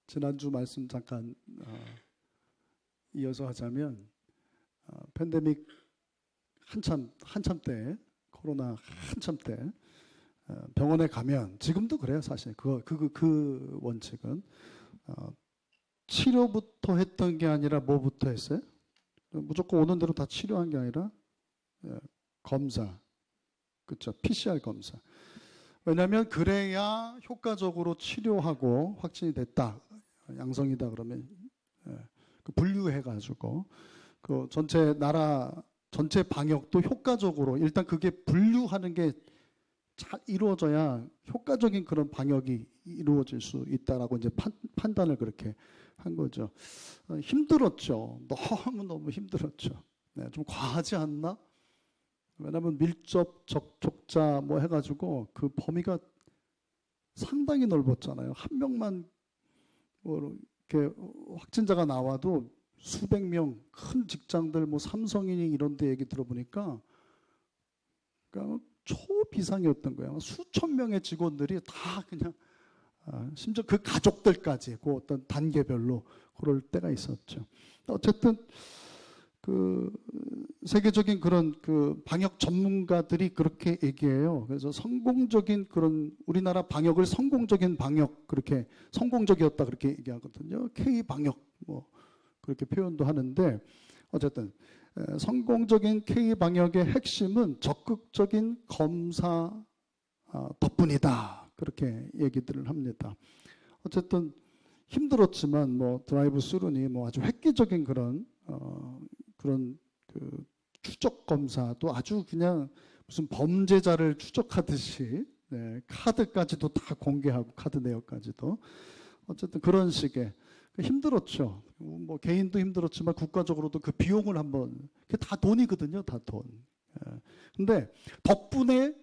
지난주 말씀 잠깐 이어서 하자면 팬데믹 한참 때, 코로나 한참 때 병원에 가면, 지금도 그래요 사실. 그 원칙은 치료부터 했던 게 아니라 뭐부터 했어요? 무조건 오는 대로 다 치료한 게 아니라 검사, 그렇죠? PCR 검사. 왜냐하면 그래야 효과적으로 치료하고 확진이 됐다, 양성이다 그러면 분류해가지고 그 전체 방역도 효과적으로, 일단 그게 분류하는 게 잘 이루어져야 효과적인 그런 방역이 이루어질 수 있다라고 이제 판단을 그렇게 한 거죠. 힘들었죠. 너무 힘들었죠. 네, 좀 과하지 않나? 왜냐하면 밀접 접촉자 뭐 해가지고 그 범위가 상당히 넓었잖아요. 한 명만 뭐 이렇게 확진자가 나와도 수백 명, 큰 직장들 뭐 삼성이니 이런 데 얘기 들어보니까 그러니까 초비상이었던 거예요. 수천 명의 직원들이 다 그냥 심지어 그 가족들까지 그 어떤 단계별로 그럴 때가 있었죠. 어쨌든 그 세계적인 그런 그 방역 전문가들이 그렇게 얘기해요. 그래서 성공적인 그런 우리나라 방역을 성공적인 방역, 그렇게 성공적이었다 그렇게 얘기하거든요. K 방역 뭐 그렇게 표현도 하는데, 어쨌든 성공적인 K 방역의 핵심은 적극적인 검사 덕분이다, 그렇게 얘기들을 합니다. 어쨌든 힘들었지만 뭐 드라이브 스루니 뭐 아주 획기적인 그런 그 추적 검사도 아주 그냥 무슨 범죄자를 추적하듯이, 네, 카드까지도 다 공개하고, 카드 내역까지도. 어쨌든 그런 식의 힘들었죠. 뭐 개인도 힘들었지만 국가적으로도 그 비용을 한번, 그게 다 돈이거든요, 다 돈. 근데 덕분에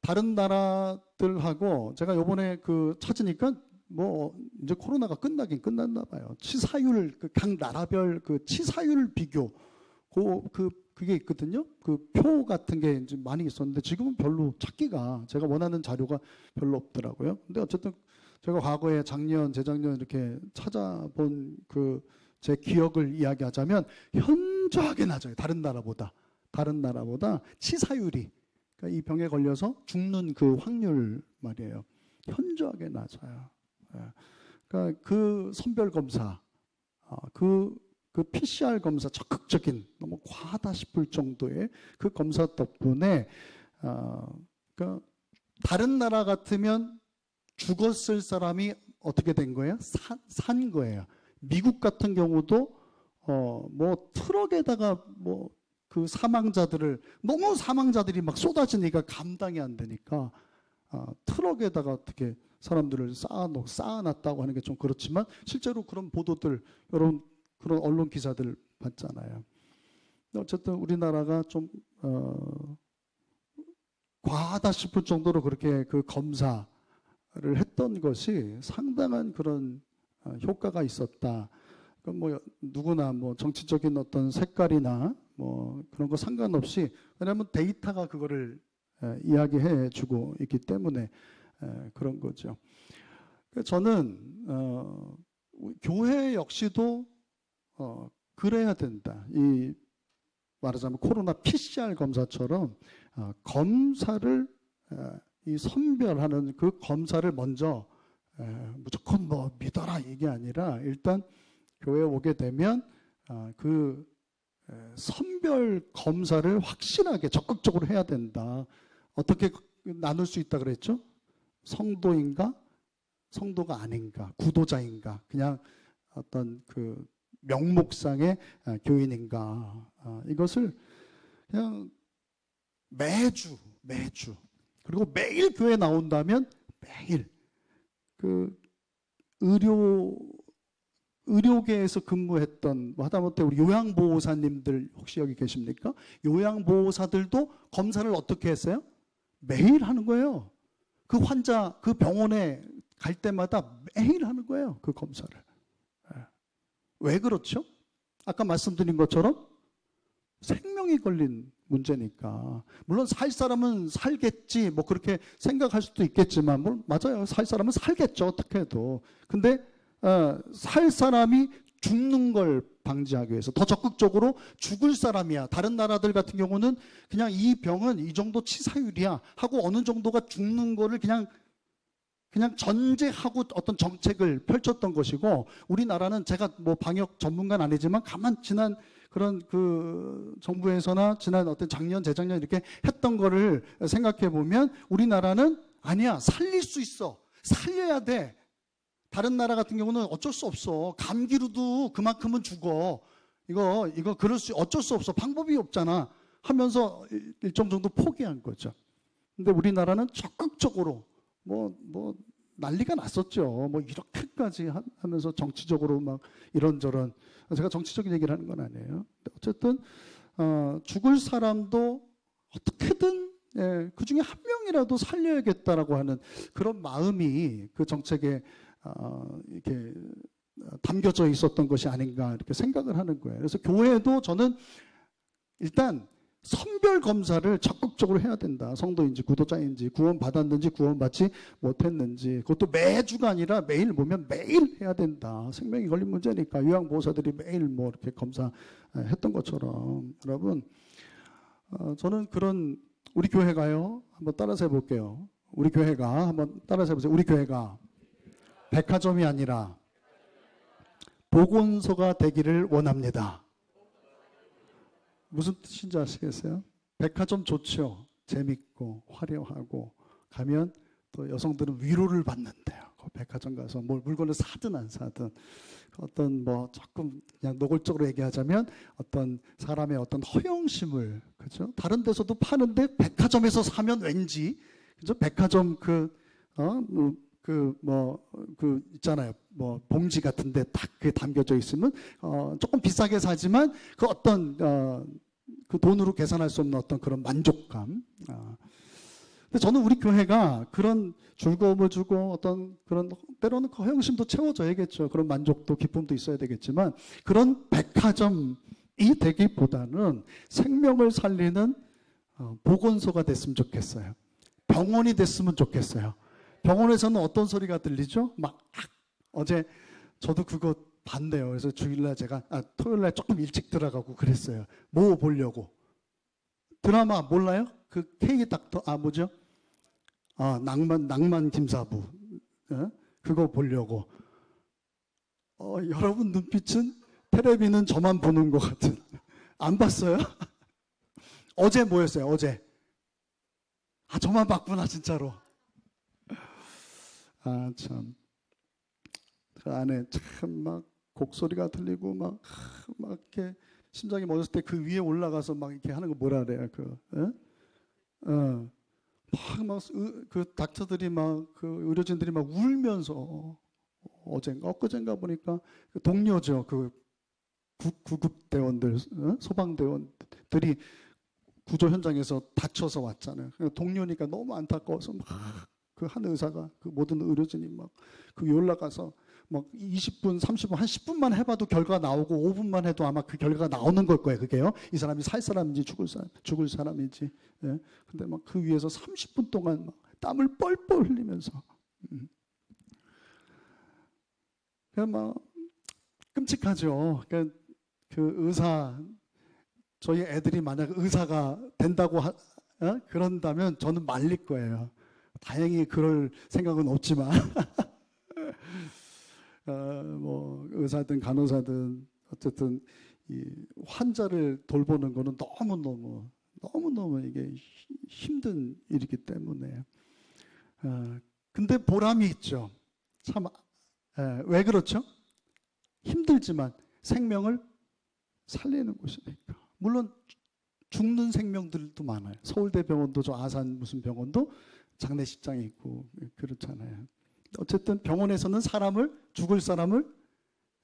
다른 나라들하고 제가 요번에 그 찾으니까 뭐 이제 코로나가 끝나긴 끝났나 봐요. 치사율, 각 나라별 그 치사율 비교, 그게 있거든요. 그 표 같은 게 이제 많이 있었는데 지금은 별로 찾기가, 제가 원하는 자료가 별로 없더라고요. 근데 어쨌든 제가 과거에 작년, 재작년 이렇게 찾아본 그 제 기억을 이야기하자면 현저하게 낮아요. 다른 나라보다 치사율이, 그러니까 이 병에 걸려서 죽는 그 확률 말이에요. 현저하게 낮아요. 그러니까 그 선별 검사, 그 PCR 검사, 적극적인, 너무 과하다 싶을 정도의 그 검사 덕분에 그러니까 다른 나라 같으면 죽었을 사람이 어떻게 된 거예요? 산 거예요. 미국 같은 경우도 뭐 트럭에다가 뭐 그 너무 사망자들이 막 쏟아지니까 감당이 안 되니까 트럭에다가 어떻게 사람들을 쌓아놨다고 하는 게 좀 그렇지만, 실제로 그런 보도들, 여러분 그런 언론 기사들 봤잖아요. 어쨌든 우리나라가 좀 과하다 싶을 정도로 그렇게 그 검사를 했던 것이 상당한 그런 효과가 있었다. 뭐 누구나 뭐 정치적인 어떤 색깔이나 뭐 그런 거 상관없이, 왜냐하면 데이터가 그거를 이야기해 주고 있기 때문에 그런 거죠. 저는 교회 역시도 그래야 된다. 이 말하자면 코로나 PCR 검사처럼 검사를 이 선별하는 그 검사를 먼저 무조건 뭐 믿어라 이게 아니라, 일단 교회에 오게 되면 그 선별 검사를 확실하게 적극적으로 해야 된다. 어떻게 나눌 수 있다 그랬죠? 성도인가, 성도가 아닌가, 구도자인가, 그냥 어떤 그 명목상의 교인인가, 이것을 그냥 매주 그리고 매일 교회 나온다면 매일 그 의료계에서 근무했던, 하다못해 우리 요양보호사님들 혹시 여기 계십니까? 요양보호사들도 검사를 어떻게 했어요? 매일 하는 거예요. 그 환자, 그 병원에 갈 때마다 매일 하는 거예요, 그 검사를. 왜 그렇죠? 아까 말씀드린 것처럼 생명이 걸린 문제니까. 물론 살 사람은 살겠지, 뭐 그렇게 생각할 수도 있겠지만, 맞아요. 살 사람은 살겠죠, 어떻게 해도. 근데 살 사람이 죽는 걸 방지하기 위해서 더 적극적으로 죽을 사람이야. 다른 나라들 같은 경우는 그냥 이 병은 이 정도 치사율이야 하고 어느 정도가 죽는 거를 그냥 전제하고 어떤 정책을 펼쳤던 것이고, 우리나라는 제가 뭐 방역 전문가는 아니지만 가만 지난 그런 그 정부에서나 지난 어떤 작년 재작년 이렇게 했던 거를 생각해 보면 우리나라는 아니야, 살릴 수 있어, 살려야 돼. 다른 나라 같은 경우는 어쩔 수 없어, 감기로도 그만큼은 죽어, 이거 그럴 수 어쩔 수 없어, 방법이 없잖아 하면서 일정 정도 포기한 거죠. 근데 우리나라는 적극적으로 뭐 난리가 났었죠. 뭐 이렇게까지 하면서 정치적으로 막 이런저런, 제가 정치적인 얘기를 하는 건 아니에요. 어쨌든 죽을 사람도 어떻게든 그 중에 한 명이라도 살려야겠다라고 하는 그런 마음이 그 정책에 이렇게 담겨져 있었던 것이 아닌가 이렇게 생각을 하는 거예요. 그래서 교회도 저는 일단 선별 검사를 적극적으로 해야 된다. 성도인지 구도자인지 구원받았는지 구원받지 못했는지, 그것도 매주가 아니라 매일 보면 매일 해야 된다. 생명이 걸린 문제니까 요양보호사들이 매일 뭐 이렇게 검사했던 것처럼. 여러분, 저는 그런 우리 교회가요, 한번 따라서 해볼게요. 우리 교회가 한번 따라서 해보세요. 우리 교회가 백화점이 아니라 보건소가 되기를 원합니다. 무슨 뜻인지 아시겠어요? 백화점 좋죠. 재밌고 화려하고 가면 또 여성들은 위로를 받는데요. 그 백화점 가서 뭘 물건을 사든 안 사든 어떤 뭐 조금 그냥 노골적으로 얘기하자면 어떤 사람의 어떤 허영심을, 그죠? 다른 데서도 파는데 백화점에서 사면 왠지, 그죠? 백화점 있잖아요. 뭐 봉지 같은데 딱 그게 담겨져 있으면 조금 비싸게 사지만 그 어떤 그 돈으로 계산할 수 없는 어떤 그런 만족감. 근데 저는 우리 교회가 그런 즐거움을 주고 어떤 그런 때로는 그 허영심도 채워져야겠죠. 그런 만족도 기쁨도 있어야 되겠지만 그런 백화점이 되기보다는 생명을 살리는 보건소가 됐으면 좋겠어요. 병원이 됐으면 좋겠어요. 병원에서는 어떤 소리가 들리죠? 어제 저도 그거 봤네요. 그래서 주일날 토요일날 조금 일찍 들어가고 그랬어요. 뭐 보려고? 드라마 몰라요? 그 K 닥터 뭐죠? 낭만 김사부. 그거 보려고. 여러분 눈빛은 텔레비는 저만 보는 것 같은. 안 봤어요? 어제 뭐였어요? 어제. 저만 봤구나 진짜로. 참. 그 안에 참 막 곡소리가 들리고 막 이렇게 심장이 멎었을 때 그 위에 올라가서 막 이렇게 하는 거 뭐라 그래요? 그 닥터들이 그 의료진들이 막 울면서 어젠가 엊그젠가 보니까 그 동료죠. 그 구급 대원들, 소방대원들이 구조 현장에서 다쳐서 왔잖아요. 동료니까 너무 안타까워서 막 그 한 의사가 그 모든 의료진이 막 그 위에 올라가서 막 20분, 30분, 한 10분만 해봐도 결과가 나오고 5분만 해도 아마 그 결과가 나오는 걸 거예요. 그게요. 이 사람이 살 사람인지 죽을 사람인지. 예. 근데 막 그 위에서 30분 동안 막 땀을 뻘뻘 흘리면서. 그냥 막 끔찍하죠. 그러니까 그 의사, 저희 애들이 만약 의사가 된다고 그런다면 저는 말릴 거예요. 다행히 그럴 생각은 없지만 뭐 의사든 간호사든 어쨌든 이 환자를 돌보는 거는 너무너무 이게 힘든 일이기 때문에 근데 보람이 있죠. 참, 왜 그렇죠? 힘들지만 생명을 살리는 곳이니까. 물론 죽는 생명들도 많아요. 서울대병원도 저 아산 무슨 병원도 장례식장이 있고 그렇잖아요. 어쨌든 병원에서는 죽을 사람을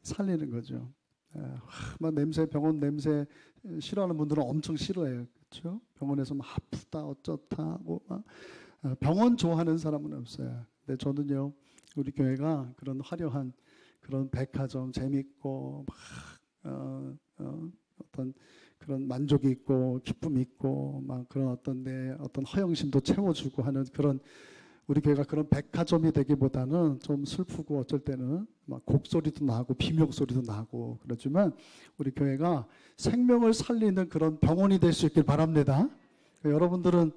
살리는 거죠. 막 병원 냄새 싫어하는 분들은 엄청 싫어해요. 그렇죠? 병원에서 막 아프다 어쩌다 하고 병원 좋아하는 사람은 없어요. 근데 저는요, 우리 교회가 그런 화려한 그런 백화점 재밌고 어떤 그런 만족이 있고 기쁨이 있고 막 그런 어떤 내 어떤 허영심도 채워주고 하는 그런 우리 교회가 그런 백화점이 되기보다는 좀 슬프고 어쩔 때는 막 곡소리도 나고 비명소리도 나고 그렇지만 우리 교회가 생명을 살리는 그런 병원이 될 수 있길 바랍니다. 여러분들은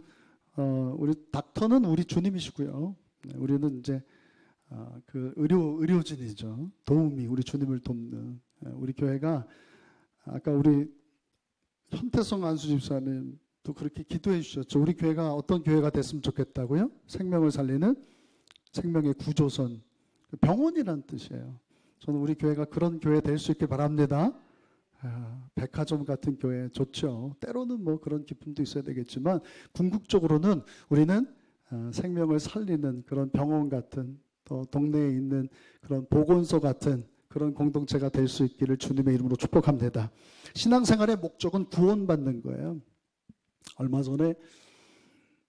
우리 닥터는 우리 주님이시고요. 우리는 이제 그 의료진이죠. 도움이 우리 주님을 돕는 우리 교회가 아까 우리 현태성 안수집사님도 그렇게 기도해 주셨죠. 우리 교회가 어떤 교회가 됐으면 좋겠다고요? 생명을 살리는 생명의 구조선 병원이란 뜻이에요. 저는 우리 교회가 그런 교회 될 수 있길 바랍니다. 백화점 같은 교회 좋죠. 때로는 뭐 그런 기쁨도 있어야 되겠지만 궁극적으로는 우리는 생명을 살리는 그런 병원 같은 또 동네에 있는 그런 보건소 같은 그런 공동체가 될 수 있기를 주님의 이름으로 축복합니다. 신앙생활의 목적은 구원받는 거예요. 얼마 전에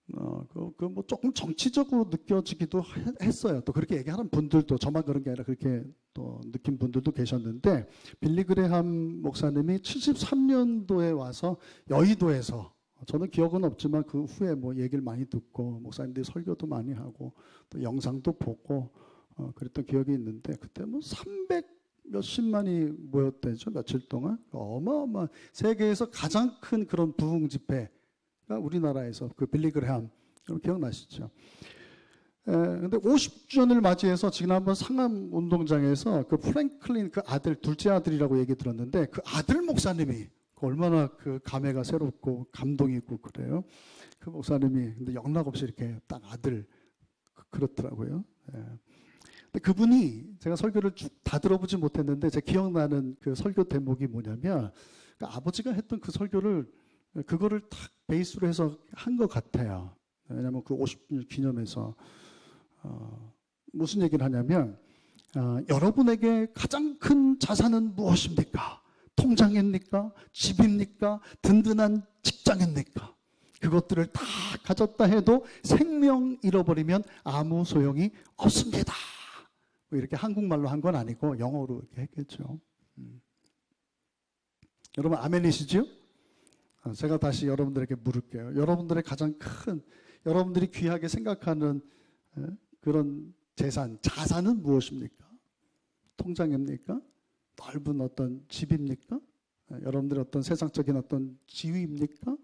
뭐 조금 정치적으로 느껴지기도 했어요. 또 그렇게 얘기하는 분들도 저만 그런 게 아니라 그렇게 또 느낀 분들도 계셨는데 빌리 그레함 목사님이 73년도에 와서 여의도에서 저는 기억은 없지만 그 후에 뭐 얘기를 많이 듣고 목사님들이 설교도 많이 하고 또 영상도 보고 그랬던 기억이 있는데 그때 뭐 300 몇십만이 모였대죠. 며칠 동안 어마어마 세계에서 가장 큰 그런 부흥 집회가 우리나라에서 그 빌리 그레함 기억나시죠? 근데 50주년을 맞이해서 지난번 상암 운동장에서 그 프랭클린 그 아들 둘째 아들이라고 얘기 들었는데 그 아들 목사님이 얼마나 그 감회가 새롭고 감동이 있고 그래요. 그 목사님이 근데 영락없이 이렇게 딱 아들 그렇더라고요. 근데 그분이 제가 설교를 쭉 다 들어보지 못했는데 제 기억나는 그 설교 대목이 뭐냐면 그 아버지가 했던 그 설교를 그거를 딱 베이스로 해서 한 것 같아요. 왜냐하면 그 50주년 기념해서 무슨 얘기를 하냐면 여러분에게 가장 큰 자산은 무엇입니까? 통장입니까? 집입니까? 든든한 직장입니까? 그것들을 다 가졌다 해도 생명 잃어버리면 아무 소용이 없습니다. 뭐 이렇게 한국말로 한 건 아니고 영어로 이렇게 했겠죠. 여러분 아멘이시죠? 제가 다시 여러분들에게 물을게요. 여러분들의 가장 큰, 여러분들이 귀하게 생각하는 그런 자산은 무엇입니까? 통장입니까? 넓은 어떤 집입니까? 여러분들의 어떤 세상적인 어떤 지위입니까?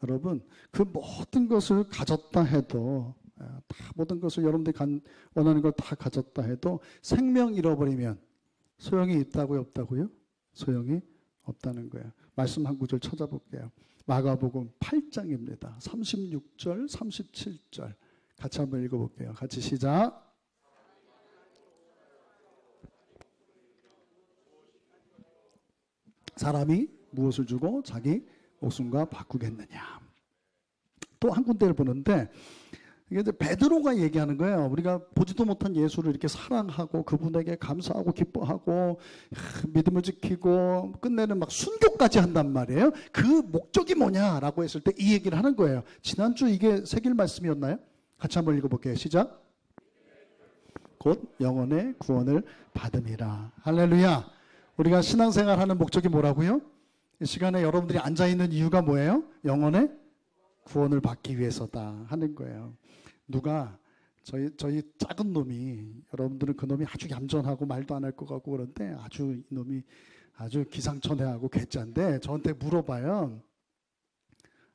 여러분 그 모든 것을 가졌다 해도 다 모든 것을 여러분들이 원하는 걸 다 가졌다 해도 생명 잃어버리면 소용이 있다고요? 없다고요? 소용이 없다는 거예요. 말씀 한 구절 찾아볼게요. 마가복음 8장입니다. 36절, 37절 같이 한번 읽어볼게요. 같이 시작. 사람이 무엇을 주고 자기 목숨과 바꾸겠느냐. 또 한 군데를 보는데 이게 이제 베드로가 얘기하는 거예요. 우리가 보지도 못한 예수를 이렇게 사랑하고 그분에게 감사하고 기뻐하고 믿음을 지키고 끝내는 막 순교까지 한단 말이에요. 그 목적이 뭐냐라고 했을 때 이 얘기를 하는 거예요. 지난주 이게 새길 말씀이었나요? 같이 한번 읽어볼게요. 시작. 곧 영혼의 구원을 받음이라. 할렐루야. 우리가 신앙생활하는 목적이 뭐라고요? 이 시간에 여러분들이 앉아있는 이유가 뭐예요? 영혼의 구원을 받기 위해서다 하는 거예요. 누가 저희 작은 놈이 여러분들은 그 놈이 아주 얌전하고 말도 안 할 것 같고 그런데 이 놈이 아주 기상천외하고 괴짜인데 저한테 물어봐요.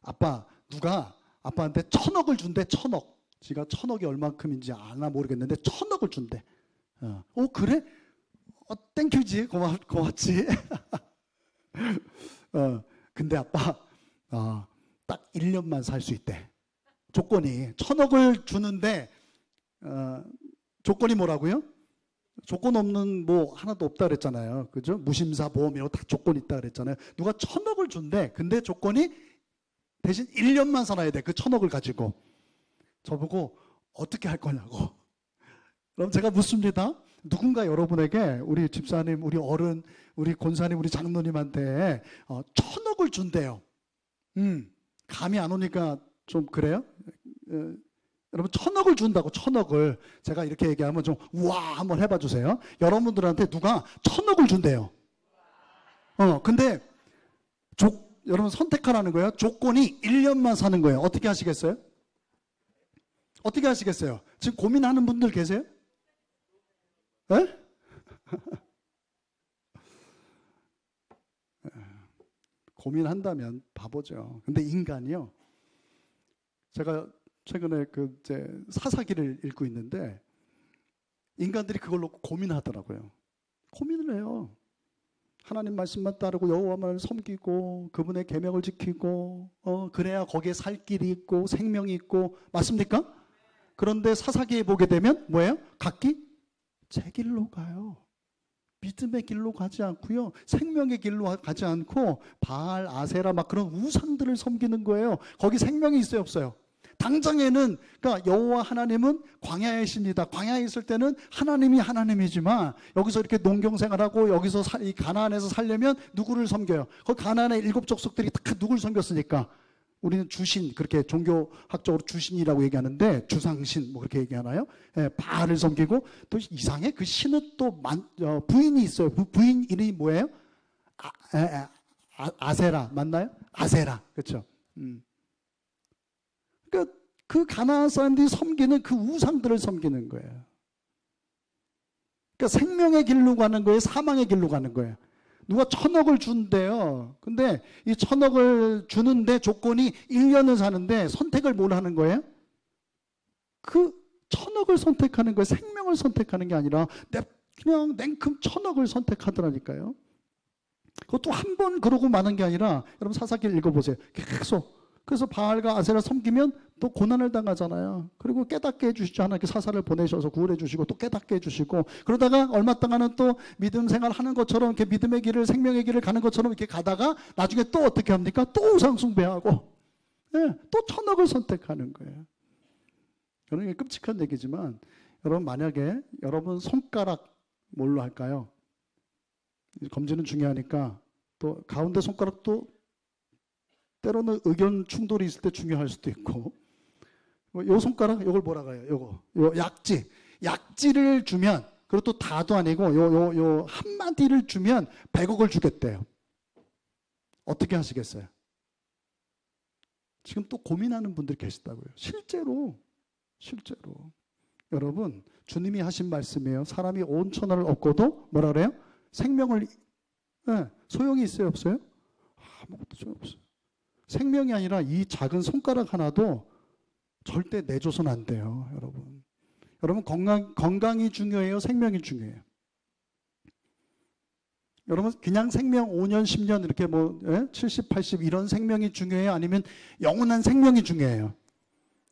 아빠 누가 아빠한테 1,000억을 준대. 1,000억. 지가 1,000억이 얼만큼인지 아나 모르겠는데 1,000억을 준대. 그래? 땡큐지. 고맙지. 근데 아빠 딱 1년만 살 수 있대. 조건이 1,000억을 주는데 조건이 뭐라고요? 조건 없는 뭐 하나도 없다 그랬잖아요. 그죠? 무심사 보험 이런 거 다 조건 있다 그랬잖아요. 누가 1,000억을 준대. 근데 조건이 대신 1년만 살아야 돼. 그 1,000억을 가지고. 저보고 어떻게 할 거냐고. 그럼 제가 묻습니다. 누군가 여러분에게 우리 집사님, 우리 어른, 우리 권사님, 우리 장로님한테 1,000억을 준대요. 감이 안 오니까 좀 그래요? 여러분 1,000억을 준다고. 1,000억을 제가 이렇게 얘기하면 좀 우와 한번 해봐 주세요. 여러분들한테 누가 1,000억을 준대요. 근데 여러분 선택하라는 거예요. 조건이 1년만 사는 거예요. 어떻게 하시겠어요? 어떻게 하시겠어요? 지금 고민하는 분들 계세요? 에? 고민한다면 바보죠. 근데 인간이요. 제가 최근에 이제 사사기를 읽고 있는데 인간들이 그걸 놓고 고민하더라고요. 고민을 해요. 하나님 말씀만 따르고 여호와만을 섬기고 그분의 계명을 지키고 그래야 거기에 살 길이 있고 생명이 있고 맞습니까? 그런데 사사기에 보게 되면 뭐예요? 각기 제 길로 가요. 믿음의 길로 가지 않고요. 생명의 길로 가지 않고 바알, 아세라 막 그런 우상들을 섬기는 거예요. 거기 생명이 있어요, 없어요? 당장에는 그러니까 여호와 하나님은 광야에 있습니다. 광야에 있을 때는 하나님이 하나님이지만 여기서 이렇게 농경생활하고 여기서 이 가나안에서 살려면 누구를 섬겨요? 거기 가나안의 7 족속들이 다 누구를 섬겼으니까 우리는 주신, 그렇게 종교학적으로 주신이라고 얘기하는데 주상신 뭐 그렇게 얘기하나요? 예, 바알을 섬기고 또 이상해 그 신은 또 부인이 있어요. 부인 이름이 뭐예요? 아세라 맞나요? 아세라 그렇죠. 그러니까 그 가나안 사람들이 섬기는 그 우상들을 섬기는 거예요. 그러니까 생명의 길로 가는 거예요? 사망의 길로 가는 거예요? 누가 1000억을 준대요. 근데 이 1000억을 주는데 조건이 1년을 사는데 선택을 뭘 하는 거예요? 그 1000억을 선택하는 거예요. 생명을 선택하는 게 아니라 그냥 냉큼 1000억을 선택하더라니까요. 그것도 한 번 그러고 마는 게 아니라 여러분 사사기를 읽어보세요. 계속. 그래서 바알과 아세라 섬기면 또 고난을 당하잖아요. 그리고 깨닫게 해주시죠. 하나님께 사사를 보내셔서 구원해 주시고 또 깨닫게 해주시고 그러다가 얼마 동안은 또 믿음 생활하는 것처럼 이렇게 믿음의 길을 생명의 길을 가는 것처럼 이렇게 가다가 나중에 또 어떻게 합니까? 또 우상 숭배하고 네, 또 1000억을 선택하는 거예요. 여러분 이게 끔찍한 얘기지만 여러분 만약에 여러분 손가락 뭘로 할까요? 검지는 중요하니까 또 가운데 손가락도 때로는 의견 충돌이 있을 때 중요할 수도 있고 요 손가락 요걸 뭐라고 해요? 요 약지를 주면 그리고 또 다도 아니고 요 한마디를 주면 100억을 주겠대요. 어떻게 하시겠어요? 지금 또 고민하는 분들이 계시다고요. 실제로 여러분 주님이 하신 말씀이에요. 사람이 온 천하를 얻고도 뭐라 그래요? 생명을 소용이 있어요, 없어요? 아무것도 소용없어요. 생명이 아니라 이 작은 손가락 하나도 절대 내줘서는 안 돼요, 여러분. 여러분 건강이 중요해요, 생명이 중요해요. 여러분 그냥 생명 5년, 10년 이렇게 70, 80 이런 생명이 중요해요? 아니면 영원한 생명이 중요해요?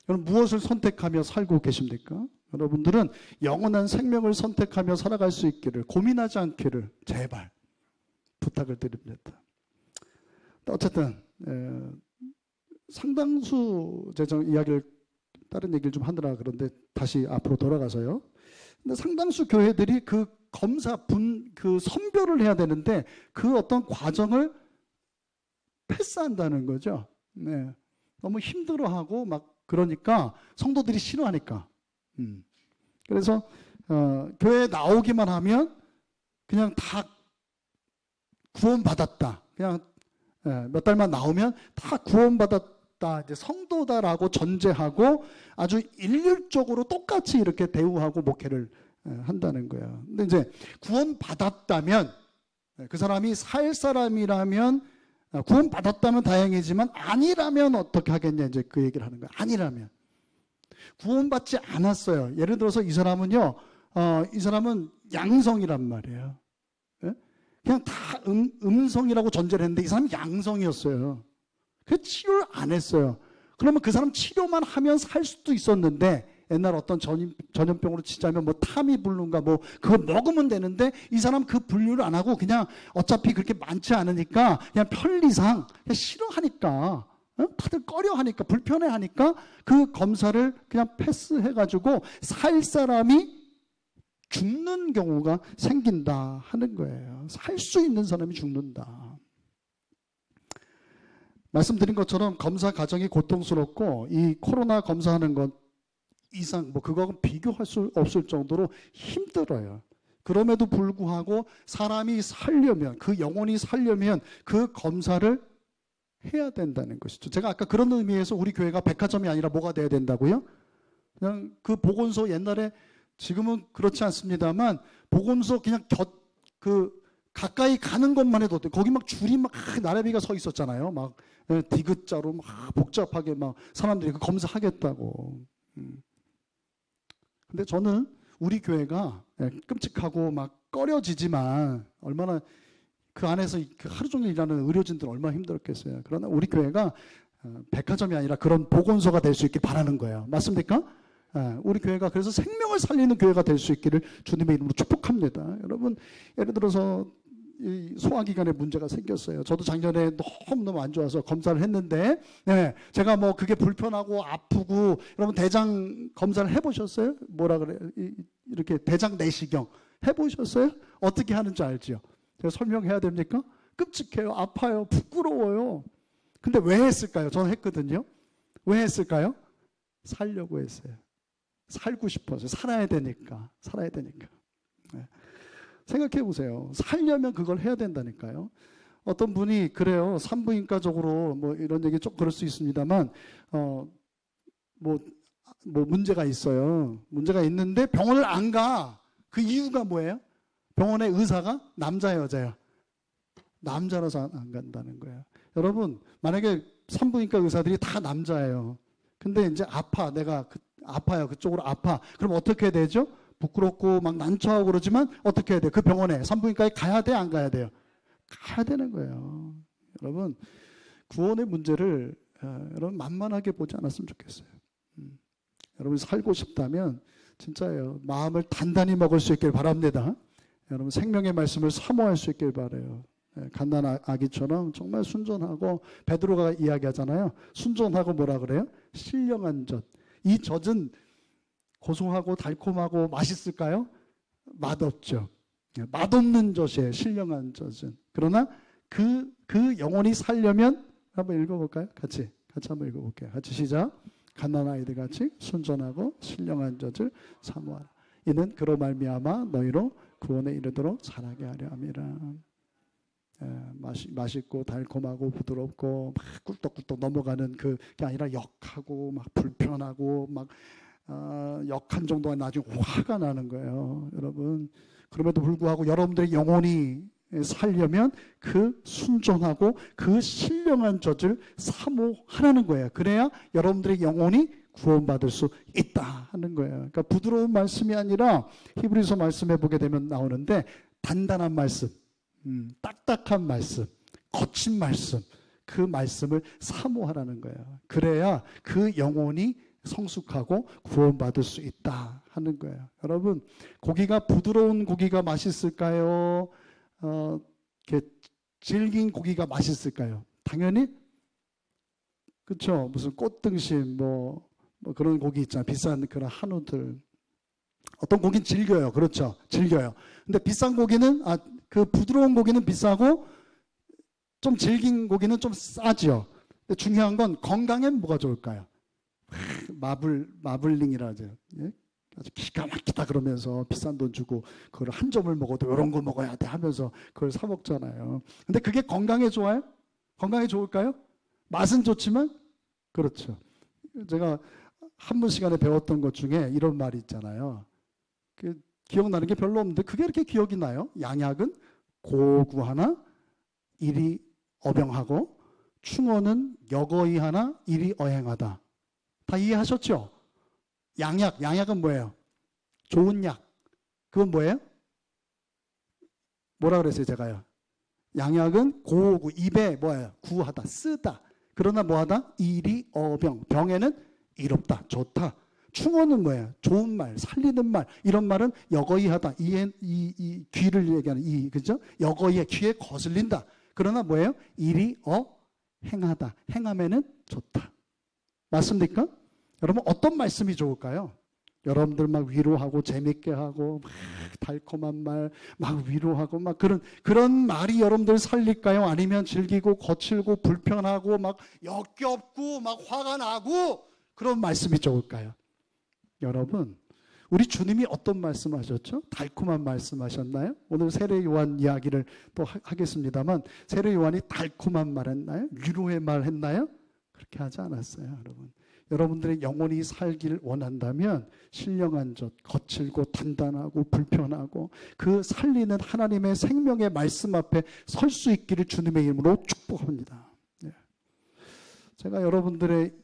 여러분 무엇을 선택하며 살고 계십니까? 여러분들은 영원한 생명을 선택하며 살아갈 수 있기를 고민하지 않기를 제발 부탁을 드립니다. 어쨌든 상당수 제가 이야기를 다른 얘기를 좀 하느라 그런데 다시 앞으로 돌아가서요. 근데 상당수 교회들이 그 그 선별을 해야 되는데 그 어떤 과정을 패스한다는 거죠. 네. 너무 힘들어하고 막 그러니까 성도들이 싫어하니까. 그래서 교회에 나오기만 하면 그냥 다 구원받았다. 그냥 몇 달만 나오면 다 구원받았다, 이제 성도다라고 전제하고 아주 일률적으로 똑같이 이렇게 대우하고 목회를 한다는 거예요. 근데 이제 구원받았다면 그 사람이 살 사람이라면 구원받았다면 다행이지만 아니라면 어떻게 하겠냐 이제 그 얘기를 하는 거예요. 아니라면 구원받지 않았어요. 예를 들어서 이 사람은요, 이 사람은 양성이란 말이에요. 그냥 다 음성이라고 전제를 했는데 이 사람이 양성이었어요. 그래서 치료를 안 했어요. 그러면 그 사람 치료만 하면 살 수도 있었는데 옛날 어떤 전염병으로 치자면 타미블루인가 그거 먹으면 되는데 이 사람 그 분류를 안 하고 그냥 어차피 그렇게 많지 않으니까 그냥 편리상 그냥 싫어하니까 다들 꺼려하니까 불편해하니까 그 검사를 그냥 패스해가지고 살 사람이 죽는 경우가 생긴다 하는 거예요. 살 수 있는 사람이 죽는다. 말씀드린 것처럼 검사 과정이 고통스럽고 이 코로나 검사하는 것 이상 그거하고 비교할 수 없을 정도로 힘들어요. 그럼에도 불구하고 사람이 살려면 그 영혼이 살려면 그 검사를 해야 된다는 것이죠. 제가 아까 그런 의미에서 우리 교회가 백화점이 아니라 뭐가 돼야 된다고요? 그냥 그 보건소 옛날에 지금은 그렇지 않습니다만 보건소 그냥 가까이 가는 것만 해도 거기 막 줄이 막 나래비가 서 있었잖아요. 막 디귿자로 막 복잡하게 막 사람들이 그 검사하겠다고. 근데 저는 우리 교회가 끔찍하고 막 꺼려지지만 얼마나 그 안에서 하루 종일 일하는 의료진들 얼마나 힘들었겠어요. 그러나 우리 교회가 백화점이 아니라 그런 보건소가 될 수 있길 바라는 거예요. 맞습니까? 우리 교회가 그래서 생명을 살리는 교회가 될 수 있기를 주님의 이름으로 축복합니다. 여러분, 예를 들어서 이 소화기관에 문제가 생겼어요. 저도 작년에 너무너무 안 좋아서 검사를 했는데, 제가 뭐 그게 불편하고 아프고, 여러분 대장 검사를 해보셨어요? 뭐라 그래요? 이렇게 대장 내시경 해보셨어요? 어떻게 하는지 알지요? 제가 설명해야 됩니까? 끔찍해요. 아파요. 부끄러워요. 근데 왜 했을까요? 저는 했거든요. 왜 했을까요? 살려고 했어요. 살고 싶어서. 살아야 되니까. 생각해 보세요. 살려면 그걸 해야 된다니까요. 어떤 분이 그래요. 산부인과적으로 뭐 이런 얘기 좀 그럴 수 있습니다만, 뭐 문제가 있어요. 문제가 있는데 병원을 안 가. 그 이유가 뭐예요? 병원의 의사가 남자예요, 여자예요? 남자라서 안 간다는 거예요. 여러분, 만약에 산부인과 의사들이 다 남자예요. 근데 이제 아파요. 그쪽으로 아파. 그럼 어떻게 해야 되죠? 부끄럽고 막 난처하고 그러지만 어떻게 해야 돼요? 그 병원에, 산부인과에 가야 돼? 안 가야 돼요? 가야 되는 거예요. 여러분, 구원의 문제를 여러분 만만하게 보지 않았으면 좋겠어요. 여러분 살고 싶다면 진짜예요. 마음을 단단히 먹을 수 있길 바랍니다. 여러분 생명의 말씀을 사모할 수 있길 바라요. 갓난 아기처럼 정말 순전하고, 베드로가 이야기하잖아요. 순전하고 뭐라 그래요? 신령한 젖. 이 젖은 고소하고 달콤하고 맛있을까요? 맛없죠. 맛없는 젖이에요. 신령한 젖은. 그러나 그 영혼이 살려면 한번 읽어볼까요? 같이 한번 읽어볼게요. 같이 시작. 갓난 아이들 같이 순전하고 신령한 젖을 사모하라. 이는 그로 말미암아 너희로 구원에 이르도록 자라게 하려 함이라. 맛있고 달콤하고 부드럽고 막 꿀떡꿀떡 넘어가는 그게 아니라 역하고 막 불편하고 막 역한 정도가 나중에 화가 나는 거예요. 여러분, 그럼에도 불구하고 여러분들의 영혼이 살려면 그 순전하고 그 신령한 젖을 사모하라는 거예요. 그래야 여러분들의 영혼이 구원받을 수 있다 하는 거예요. 그러니까 부드러운 말씀이 아니라 히브리서 말씀해 보게 되면 나오는데, 단단한 말씀, 딱딱한 말씀, 거친 말씀, 그 말씀을 사모하라는 거예요. 그래야 그 영혼이 성숙하고 구원받을 수 있다 하는 거예요. 여러분, 부드러운 고기가 맛있을까요? 이렇게 질긴 고기가 맛있을까요? 당연히 그렇죠. 무슨 꽃등심 뭐 그런 고기 있잖아요. 비싼 그런 한우들. 어떤 고기는 질겨요. 그렇죠. 질겨요. 근데 비싼 고기는 그 부드러운 고기는 비싸고 좀 질긴 고기는 좀 싸죠. 근데 중요한 건 건강엔 뭐가 좋을까요? 마블링이라 하죠. 예? 아주 기가 막히다 그러면서 비싼 돈 주고 그걸 한 점을 먹어도 이런 거 먹어야 돼 하면서 그걸 사 먹잖아요. 근데 그게 건강에 좋아요? 건강에 좋을까요? 맛은 좋지만, 그렇죠. 제가 한문 시간에 배웠던 것 중에 이런 말이 있잖아요. 기억나는 게 별로 없는데 그게 이렇게 기억이 나요. 양약은 고구하나 일이 어병하고, 충어는 역어이하나 일이 어행하다. 다 이해하셨죠? 양약은 뭐예요? 좋은 약. 그건 뭐예요? 뭐라 그랬어요, 제가요? 양약은 고구, 입에 뭐예요? 구하다, 쓰다. 그러나 뭐하다? 일이 어병. 병에는 이롭다, 좋다. 충어는 뭐예요? 좋은 말, 살리는 말. 이런 말은 역어이하다. 이 귀를 얘기하는 그죠? 역어이에, 귀에 거슬린다. 그러나 뭐예요? 일이 행하다. 행함에는 좋다. 맞습니까? 여러분, 어떤 말씀이 좋을까요? 여러분들 막 위로하고 재밌게 하고 막 달콤한 말 막 위로하고 막 그런 말이 여러분들 살릴까요? 아니면 질기고 거칠고 불편하고 막 역겹고 막 화가 나고 그런 말씀이 좋을까요? 여러분, 우리 주님이 어떤 말씀하셨죠? 달콤한 말씀하셨나요? 오늘 세례 요한 이야기를 또 하겠습니다만, 세례 요한이 달콤한 말 했나요? 위로의 말 했나요? 그렇게 하지 않았어요, 여러분. 여러분들의 영혼이 살길 원한다면 신령한 것, 거칠고 단단하고 불편하고 그 살리는 하나님의 생명의 말씀 앞에 설 수 있기를 주님의 이름으로 축복합니다. 제가 여러분들의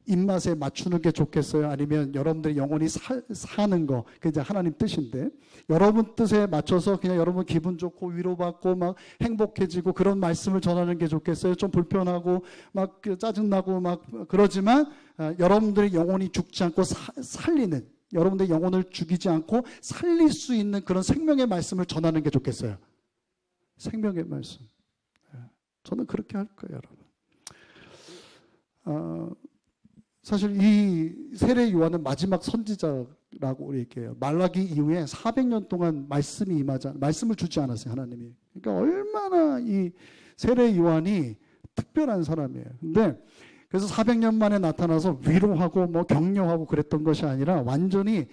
입맛에 맞추는 게 좋겠어요? 아니면 여러분들의 영혼이 사는 거, 그게 이제 하나님 뜻인데, 여러분 뜻에 맞춰서 그냥 여러분 기분 좋고 위로받고 막 행복해지고 그런 말씀을 전하는 게 좋겠어요? 좀 불편하고 막 짜증나고 막 그러지만 여러분들의 영혼이 죽지 않고 살리는, 여러분들의 영혼을 죽이지 않고 살릴 수 있는 그런 생명의 말씀을 전하는 게 좋겠어요? 생명의 말씀. 저는 그렇게 할 거예요, 여러분. 사실 이 세례 요한은 마지막 선지자라고 얘기해요. 말라기 이후에 400년 동안 말씀을 주지 않았어요, 하나님이. 그러니까 얼마나 이 세례 요한이 특별한 사람이에요. 근데 그래서 400년 만에 나타나서 위로하고 뭐 격려하고 그랬던 것이 아니라 완전히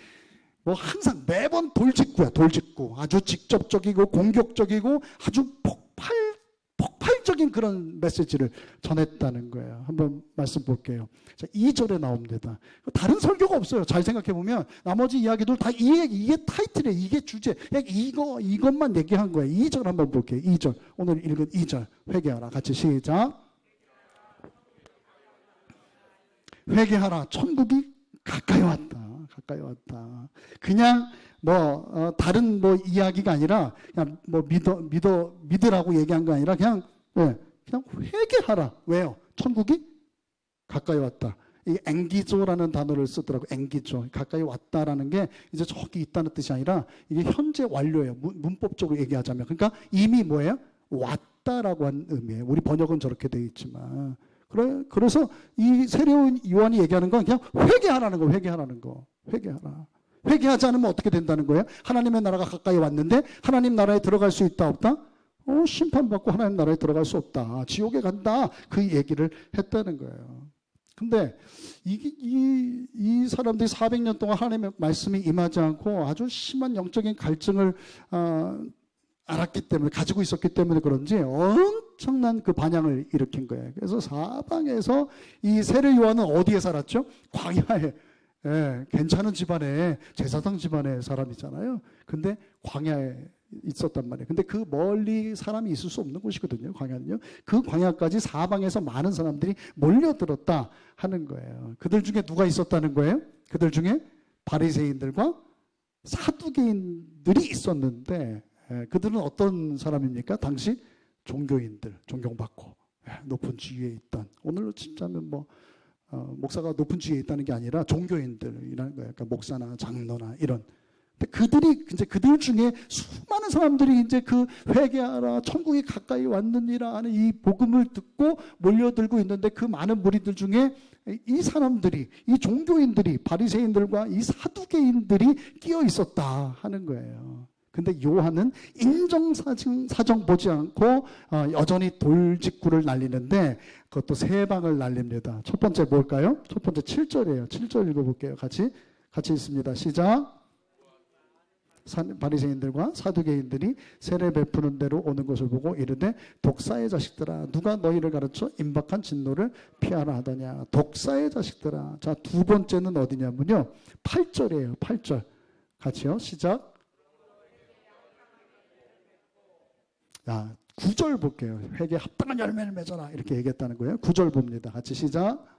뭐 항상 매번 돌직구야, 돌직구. 아주 직접적이고 공격적이고 아주 폭발적인 그런 메시지를 전했다는 거예요. 한번 말씀 볼게요. 자, 2절에 나옵니다. 다른 설교가 없어요. 잘 생각해보면 나머지 이야기들 다 이게 타이틀이에요. 이게 주제. 이것만 얘기한 거예요. 2절 한번 볼게요. 2절. 오늘 읽은 2절. 회개하라. 같이 시작. 회개하라. 천국이 가까이 왔다. 가까이 왔다. 그냥 다른 이야기가 아니라 그냥 믿으라고 얘기한 거 아니라 그냥 회개하라. 왜요? 천국이 가까이 왔다. 이 앵기조라는 단어를 쓰더라고요. 앵기조. 가까이 왔다라는 게 이제 저기 있다는 뜻이 아니라 이게 현재 완료예요. 문법적으로 얘기하자면. 그러니까 이미 뭐예요? 왔다라고 하는 의미예요. 우리 번역은 저렇게 되어 있지만. 그래서 이 세례 요한이 얘기하는 건 그냥 회개하라는 거, 회개하라는 거. 회개하라. 회개하지 않으면 어떻게 된다는 거예요? 하나님의 나라가 가까이 왔는데 하나님 나라에 들어갈 수 있다, 없다? 심판받고 하나님 나라에 들어갈 수 없다. 지옥에 간다. 그 얘기를 했다는 거예요. 근데 이 사람들이 400년 동안 하나님의 말씀이 임하지 않고 아주 심한 영적인 갈증을 알았기 때문에, 가지고 있었기 때문에 그런지 엄청난 그 반향을 일으킨 거예요. 그래서 사방에서 이 세례 요한은 어디에 살았죠? 광야에. 괜찮은 집안에, 제사장 집안의 사람이잖아요. 근데 광야에 있었단 말이에요. 근데 그 멀리 사람이 있을 수 없는 곳이거든요, 광야는요. 그 광야까지 사방에서 많은 사람들이 몰려들었다 하는 거예요. 그들 중에 누가 있었다는 거예요? 그들 중에 바리새인들과 사두개인들이 있었는데, 그들은 어떤 사람입니까? 당시 종교인들, 존경받고 높은 지위에 있던, 오늘로 치자면 목사가 높은 지위에 있다는 게 아니라 종교인들이라는 거예요. 그러니까 목사나 장로나 이런. 근데 그들 중에 수많은 사람들이 이제 그 회개하라, 천국이 가까이 왔느니라 하는 이 복음을 듣고 몰려들고 있는데, 그 많은 무리들 중에 이 사람들이, 이 종교인들이, 바리새인들과 이 사두개인들이 끼어 있었다 하는 거예요. 근데 요한은 인정사정 보지 않고 여전히 돌직구를 날리는데, 그것도 세 방을 날립니다. 첫 번째 뭘까요? 첫 번째 7절이에요. 7절 읽어볼게요. 같이 있습니다. 시작. 바리새인들과 사두개인들이 세례 베푸는 대로 오는 것을 보고 이르되, 독사의 자식들아, 누가 너희를 가르쳐 임박한 진노를 피하라 하더냐. 독사의 자식들아. 자, 두 번째는 어디냐면요, 8절이에요. 8절. 같이요. 시작. 자, 9절 볼게요. 회개에 합당한 열매를 맺어라. 이렇게 얘기했다는 거예요. 9절 봅니다. 같이 시작.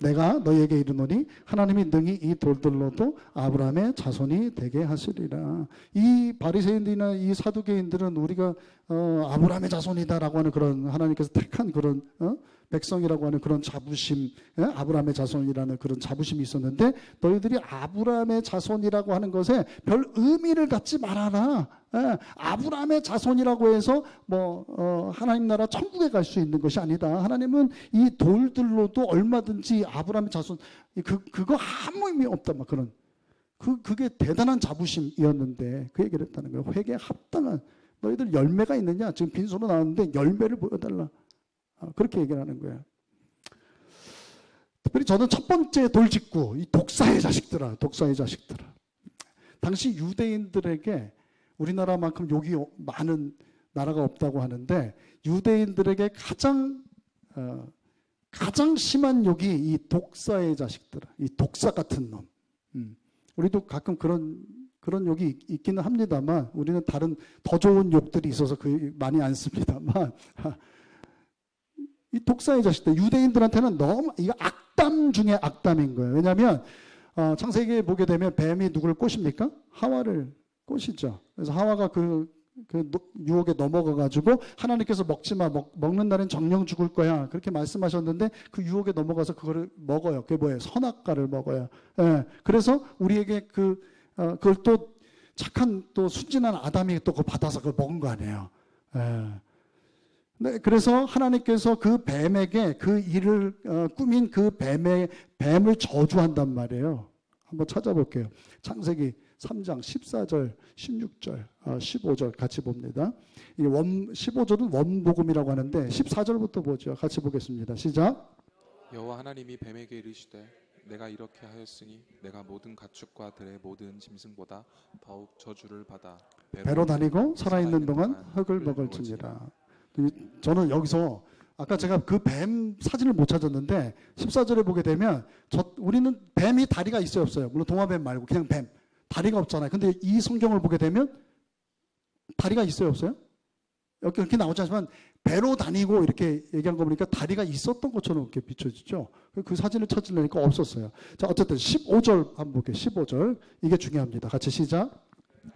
내가 너희에게 이르노니 하나님이 능히 이 돌들로도 아브라함의 자손이 되게 하시리라. 이 바리새인들이나 이 사두개인들은 우리가 아브라함의 자손이다라고 하는 그런, 하나님께서 택한 그런 백성이라고 하는 그런 자부심, 아브라함의 자손이라는 그런 자부심이 있었는데, 너희들이 아브라함의 자손이라고 하는 것에 별 의미를 갖지 말아라. 아브라함의 자손이라고 해서 하나님 나라 천국에 갈 수 있는 것이 아니다. 하나님은 이 돌들로도 얼마든지 아브라함의 자손, 그거 아무 의미 없다. 막 그런, 그게 대단한 자부심이었는데 그 얘기를 했다는 거예요. 회개에 합당한, 너희들 열매가 있느냐? 지금 빈손으로 나왔는데 열매를 보여달라. 그렇게 얘기를 하는 거예요. 특별히 저는 첫 번째 돌직구, 이 독사의 자식들아, 독사의 자식들아. 당시 유대인들에게 우리나라만큼 욕이 많은 나라가 없다고 하는데 유대인들에게 가장 심한 욕이 이 독사의 자식들, 이 독사 같은 놈. 우리도 가끔 그런 욕이 있기는 합니다만 우리는 다른 더 좋은 욕들이 있어서 많이 안 씁니다만 이 독사의 자식들, 유대인들한테는 너무 이거 악담 중에 악담인 거예요. 왜냐하면 창세기에 보게 되면 뱀이 누구를 꼬십니까? 하와를 꼬시죠. 그래서 하와가 그 유혹에 넘어가가지고 하나님께서 먹지 마, 먹는 날엔 정령 죽을 거야 그렇게 말씀하셨는데 그 유혹에 넘어가서 그거를 먹어요. 그게 뭐예요? 선악과를 먹어요. 예, 그래서 우리에게 그걸 또 착한 또 순진한 아담이 또 그거 받아서 그걸 먹은 거 아니에요. 예. 네, 그래서 하나님께서 그 뱀에게 그 일을 꾸민 그 뱀을 저주한단 말이에요. 한번 찾아볼게요. 창세기 3장 14절, 16절, 15절 같이 봅니다. 15절은 원복음이라고 하는데 14절부터 보죠. 같이 보겠습니다. 시작. 여호와 하나님이 뱀에게 이르시되 내가 이렇게 하였으니 내가 모든 가축과 들의 모든 짐승보다 더욱 저주를 받아 배로 다니고 살아있는 동안 흙을 먹을지니라. 저는 여기서 아까 제가 그 뱀 사진을 못 찾았는데 14절에 보게 되면 우리는 뱀이 다리가 있어요 없어요? 물론 동화뱀 말고 그냥 뱀. 다리가 없잖아요. 근데 이 성경을 보게 되면 다리가 있어요 없어요? 이렇게 나오지 않지만 배로 다니고 이렇게 얘기한 거 보니까 다리가 있었던 것처럼 이렇게 비춰지죠. 그 사진을 찾으려니까 없었어요. 자, 어쨌든 15절 한번 볼게요. 15절. 이게 중요합니다. 같이 시작.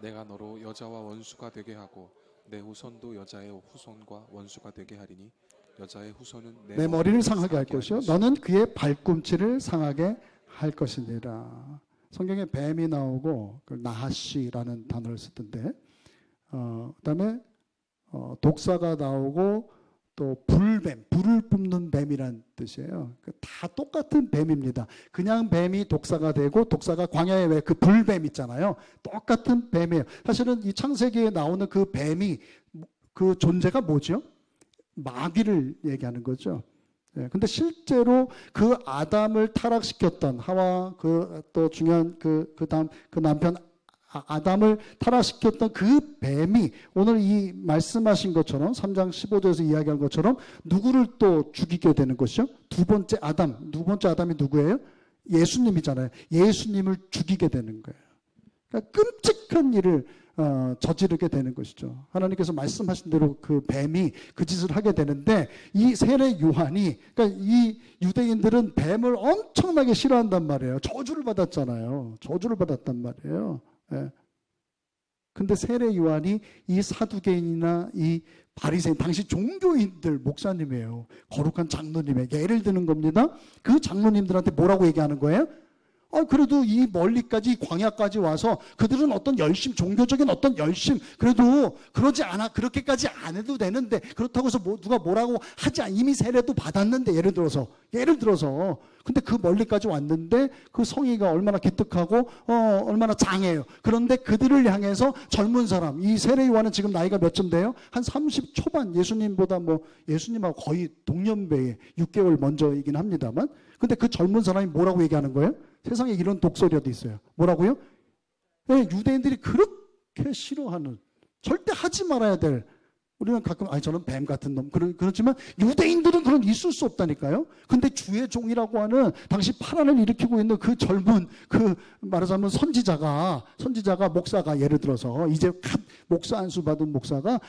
내가 너로 여자와 원수가 되게 하고 내 후손도 여자의 후손과 원수가 되게 하리니 여자의 후손은 내 머리를 상하게 할 것이요 너는 그의 발꿈치를 상하게 할 것이니라. 성경에 뱀이 나오고 나하시라는 단어를 쓰던데 그다음에 독사가 나오고 또 불뱀, 불을 뿜는 뱀이란 뜻이에요. 다 똑같은 뱀입니다. 그냥 뱀이 독사가 되고 독사가 광야에 왜 그 불뱀 있잖아요. 똑같은 뱀이에요. 사실은 이 창세기에 나오는 그 뱀이 그 존재가 뭐죠? 마귀를 얘기하는 거죠. 근데 실제로 그 아담을 타락시켰던 하와 또 중요한 그다음 그 남편 아담을 타락시켰던 그 뱀이 오늘 이 말씀하신 것처럼 3장 15절에서 이야기한 것처럼 누구를 또 죽이게 되는 것이죠? 두 번째 아담이 누구예요? 예수님이잖아요. 예수님을 죽이게 되는 거예요. 그러니까 끔찍한 일을 저지르게 되는 것이죠. 하나님께서 말씀하신 대로 그 뱀이 그 짓을 하게 되는데 이 세례 요한이 그러니까 이 유대인들은 뱀을 엄청나게 싫어한단 말이에요. 저주를 받았잖아요. 저주를 받았단 말이에요. 예. 근데 세례 요한이 이 사두개인이나 이 바리새인 당시 종교인들 목사님이에요. 거룩한 장로님에게 예를 드는 겁니다. 그 장로님들한테 뭐라고 얘기하는 거예요? 그래도 이 멀리까지 광야까지 와서 그들은 어떤 열심, 종교적인 어떤 열심, 그래도 그러지 않아, 그렇게까지 안 해도 되는데 그렇다고 해서 누가 뭐라고 하지 않아. 이미 세례도 받았는데 예를 들어서 근데 그 멀리까지 왔는데 그 성의가 얼마나 기특하고 얼마나 장해요. 그런데 그들을 향해서 젊은 사람, 이 세례 요한은 지금 나이가 몇쯤 돼요? 한 30 초반, 예수님보다 예수님하고 거의 동년배에 6개월 먼저이긴 합니다만 근데 그 젊은 사람이 뭐라고 얘기하는 거예요? 세상에 이런 독설이라도 있어요. 뭐라고요? 네, 유대인들이 그렇게 싫어하는, 절대 하지 말아야 될, 우리는 가끔 저는 뱀 같은 놈 그렇지만 유대인들은 그런 있을 수 없다니까요. 근데 주의 종이라고 하는 당시 파란을 일으키고 있는 그 젊은 말하자면 선지자가 목사가 예를 들어서 이제 목사 안수 받은 목사가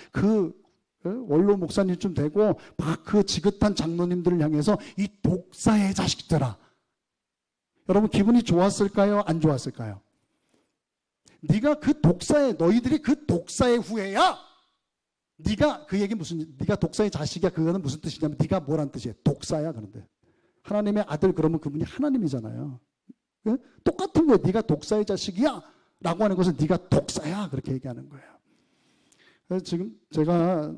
원로 목사님쯤 되고 막 그 지긋한 장로님들을 향해서 이 독사의 자식들아. 여러분 기분이 좋았을까요? 안 좋았을까요? 너희들이 그 독사의 후예야. 네가 그 얘기 네가 독사의 자식이야. 그거는 무슨 뜻이냐면 네가 뭐란 뜻이에요? 독사야. 그런데 하나님의 아들 그러면 그분이 하나님이잖아요. 똑같은 거예요. 네가 독사의 자식이야 라고 하는 것은 네가 독사야 그렇게 얘기하는 거예요. 그래서 지금 제가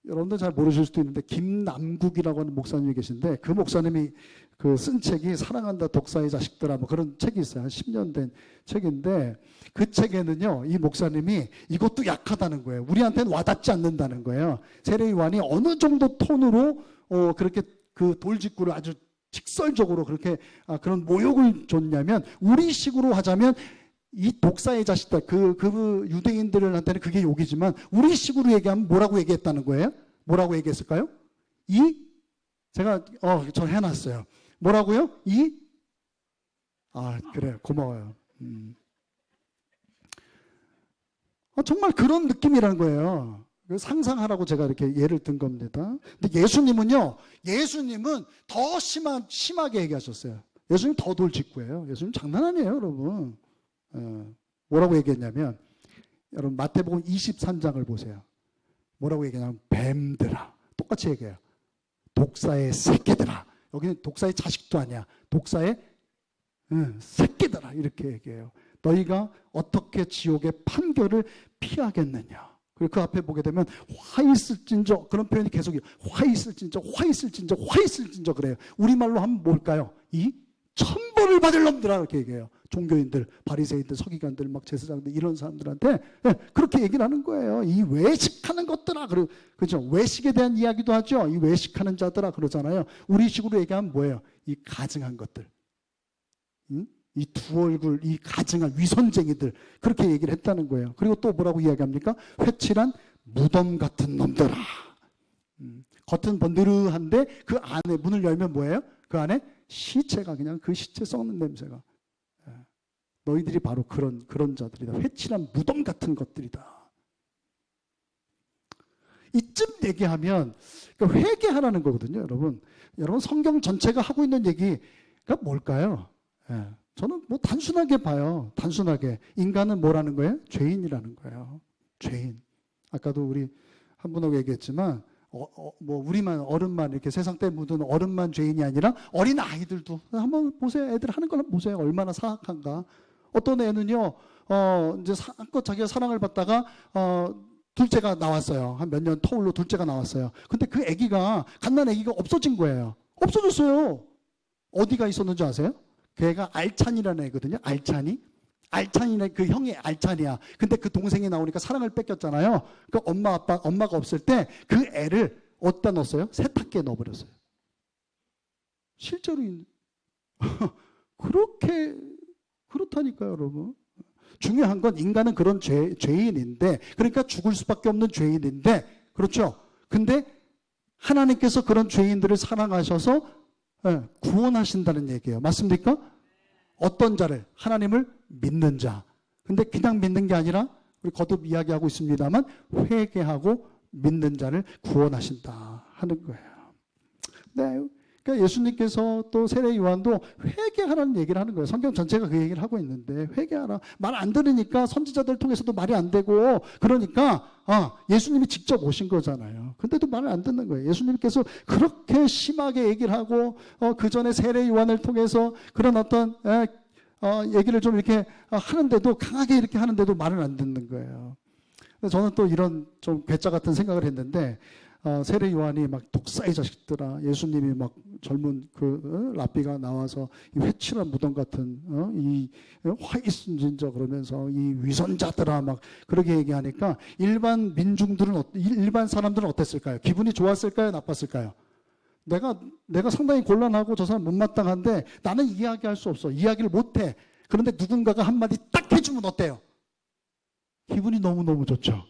여러분들 잘 모르실 수도 있는데 김남국이라고 하는 목사님이 계신데 그 목사님이 쓴 책이 사랑한다 독사의 자식들아 그런 책이 있어요. 한 10년 된 책인데 그 책에는요 이 목사님이 이것도 약하다는 거예요. 우리한테는 와닿지 않는다는 거예요. 세례 요한이 어느 정도 톤으로 그렇게 그 돌직구를 아주 직설적으로 그렇게 그런 모욕을 줬냐면 우리식으로 하자면 이 독사의 자식들, 그 유대인들한테는 그게 욕이지만 우리 식으로 얘기하면 뭐라고 얘기했다는 거예요? 뭐라고 얘기했을까요? 제가 저 해놨어요. 뭐라고요? 그래요. 고마워요. 정말 그런 느낌이라는 거예요. 상상하라고 제가 이렇게 예를 든 겁니다. 근데 예수님은 더 심하게 얘기하셨어요. 예수님 더 돌직구예요. 예수님 장난 아니에요, 여러분. 뭐라고 얘기했냐면, 여러분 마태복음 23장을 보세요. 뭐라고 얘기하냐면, 뱀들아. 똑같이 얘기해요. 독사의 새끼들아. 여기는 독사의 자식도 아니야. 독사의 새끼들아. 이렇게 얘기해요. 너희가 어떻게 지옥의 판결을 피하겠느냐. 그리고 그 앞에 보게 되면 화 있을진저, 그런 표현이 계속이에요. 화 있을진저 그래요. 우리말로 하면 뭘까요? 이 천벌을 받을 놈들아, 이렇게 얘기해요. 종교인들, 바리새인들, 서기관들, 막 제사장들, 이런 사람들한테 그렇게 얘기를 하는 거예요. 이 외식하는 것들아, 그죠? 외식에 대한 이야기도 하죠. 이 외식하는 자들아 그러잖아요. 우리식으로 얘기하면 뭐예요? 이 가증한 것들, 이 두 얼굴, 이 가증한 위선쟁이들, 그렇게 얘기를 했다는 거예요. 그리고 또 뭐라고 이야기합니까? 회칠한 무덤 같은 놈들아. 겉은 번드르한데 그 안에 문을 열면 뭐예요? 그 안에 시체가, 그냥 그 시체 썩는 냄새가. 너희들이 바로 그런 자들이다. 회칠한 무덤 같은 것들이다. 이쯤 얘기하면 회개하라는 거거든요, 여러분. 여러분 성경 전체가 하고 있는 얘기가 뭘까요? 저는 뭐 단순하게 봐요. 단순하게. 인간은 뭐라는 거예요? 죄인이라는 거예요. 죄인. 아까도 우리 한 분하고 얘기했지만 뭐 우리만, 어른만, 이렇게 세상 때 묻은 어른만 죄인이 아니라 어린 아이들도 한번 보세요. 애들 하는 걸 한번 보세요. 얼마나 사악한가. 어떤 애는요, 이제 한껏 자기가 사랑을 받다가 둘째가 나왔어요. 한 몇 년 터울로 둘째가 나왔어요. 근데 그 아기가, 갓난 아기가 없어진 거예요. 없어졌어요. 어디가 있었는지 아세요? 걔가 알찬이라는 애거든요. 알찬이네, 그 형이 알찬이야. 근데 그 동생이 나오니까 사랑을 뺏겼잖아요. 그 엄마가 없을 때 그 애를 어디다 넣었어요? 세탁기에 넣어버렸어요. 실제로 그렇다니까요, 여러분. 중요한 건 인간은 그런 죄인인데, 그러니까 죽을 수밖에 없는 죄인인데, 그렇죠? 근데 하나님께서 그런 죄인들을 사랑하셔서 구원하신다는 얘기예요. 맞습니까? 어떤 자를? 하나님을 믿는 자. 근데 그냥 믿는 게 아니라, 우리 거듭 이야기하고 있습니다만, 회개하고 믿는 자를 구원하신다 하는 거예요. 네. 그러니까 예수님께서 또 세례 요한도 회개하라는 얘기를 하는 거예요. 성경 전체가 그 얘기를 하고 있는데, 회개하라. 말 안 들으니까 선지자들 통해서도 말이 안 되고, 그러니까 예수님이 직접 오신 거잖아요. 근데도 말을 안 듣는 거예요. 예수님께서 그렇게 심하게 얘기를 하고, 그 전에 세례 요한을 통해서 그런 어떤 얘기를 좀 이렇게 하는데도, 강하게 이렇게 하는데도 말을 안 듣는 거예요. 저는 또 이런 좀 괴짜 같은 생각을 했는데, 세례 요한이 막 독사의 자식들아, 예수님이 막 젊은 랍비가 나와서 이 회칠한 무덤 같은 이 화이순진저 그러면서 이 위선자들아 막 그렇게 얘기하니까 일반 사람들은 어땠을까요? 기분이 좋았을까요? 나빴을까요? 내가 상당히 곤란하고 저 사람 못마땅한데 나는 이야기할 수 없어. 이야기를 못해. 그런데 누군가가 한마디 딱 해주면 어때요? 기분이 너무너무 좋죠.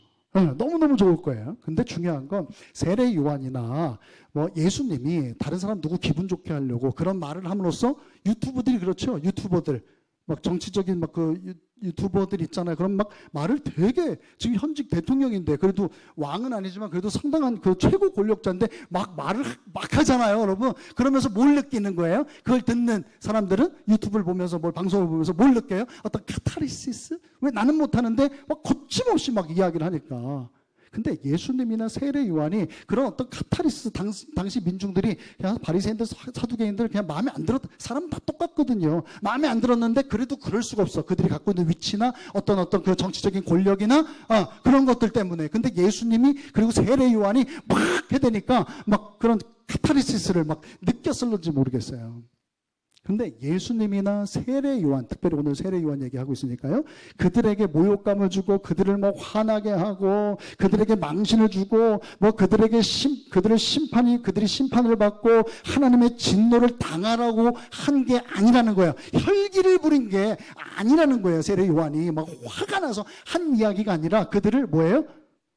너무너무 좋을 거예요. 근데 중요한 건 세례 요한이나 뭐 예수님이 다른 사람 누구 기분 좋게 하려고 그런 말을 함으로써, 유튜버들이 그렇죠. 유튜버들 막 정치적인 막 그 유튜버들 있잖아요. 그럼 막 말을 되게, 지금 현직 대통령인데, 그래도 왕은 아니지만 그래도 상당한 그 최고 권력자인데 막 말을 막 하잖아요, 여러분. 그러면서 뭘 느끼는 거예요? 그걸 듣는 사람들은 유튜브를 보면서, 방송을 보면서 뭘 느껴요? 어떤 카타르시스? 왜 나는 못하는데 막 거침없이 막 이야기를 하니까. 근데 예수님이나 세례 요한이 그런 어떤 카타르시스, 당시 민중들이 그냥 바리새인들, 사두개인들 그냥 마음에 안 들었다. 사람은 다 똑같거든요. 마음에 안 들었는데 그래도 그럴 수가 없어. 그들이 갖고 있는 위치나 어떤 그 정치적인 권력이나 그런 것들 때문에. 근데 예수님이, 그리고 세례 요한이 막 해대니까 막 그런 카타르시스를 막 느꼈을는지 모르겠어요. 근데 예수님이나 세례 요한, 특별히 오늘 세례 요한 얘기하고 있으니까요. 그들에게 모욕감을 주고 그들을 뭐 화나게 하고 그들에게 망신을 주고 뭐 그들이 심판을 받고 하나님의 진노를 당하라고 한 게 아니라는 거예요. 혈기를 부린 게 아니라는 거예요. 세례 요한이 막 화가 나서 한 이야기가 아니라 그들을 뭐예요?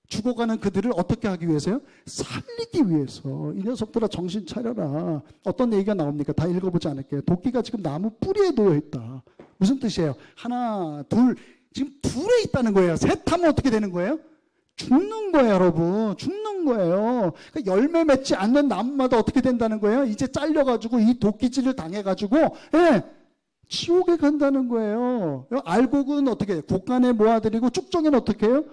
죽어가는 그들을 어떻게 하기 위해서요? 살리기 위해서. 이 녀석들아 정신 차려라. 어떤 얘기가 나옵니까? 다 읽어보지 않을게요. 도끼가 지금 나무 뿌리에 놓여 있다. 무슨 뜻이에요? 하나, 둘, 지금 둘에 있다는 거예요. 셋 하면 어떻게 되는 거예요? 죽는 거예요, 여러분. 죽는 거예요. 그러니까 열매 맺지 않는 나무마다 어떻게 된다는 거예요? 이제 잘려가지고 이 도끼질을 당해가지고, 예, 지옥에 간다는 거예요. 알곡은 어떻게 해요? 곡간에 모아드리고 쭉정이는 어떻게 해요?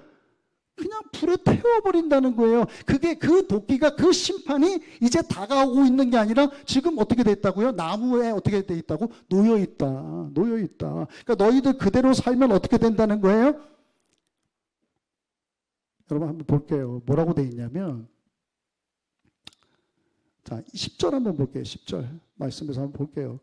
그냥 불에 태워버린다는 거예요. 그게 그 도끼가 그 심판이 이제 다가오고 있는 게 아니라 지금 어떻게 돼 있다고요? 나무에 어떻게 돼 있다고? 놓여 있다. 놓여 있다. 그러니까 너희들 그대로 살면 어떻게 된다는 거예요? 여러분 한번 볼게요. 뭐라고 돼 있냐면 자 10절 한번 볼게요. 10절 말씀에서 한번 볼게요.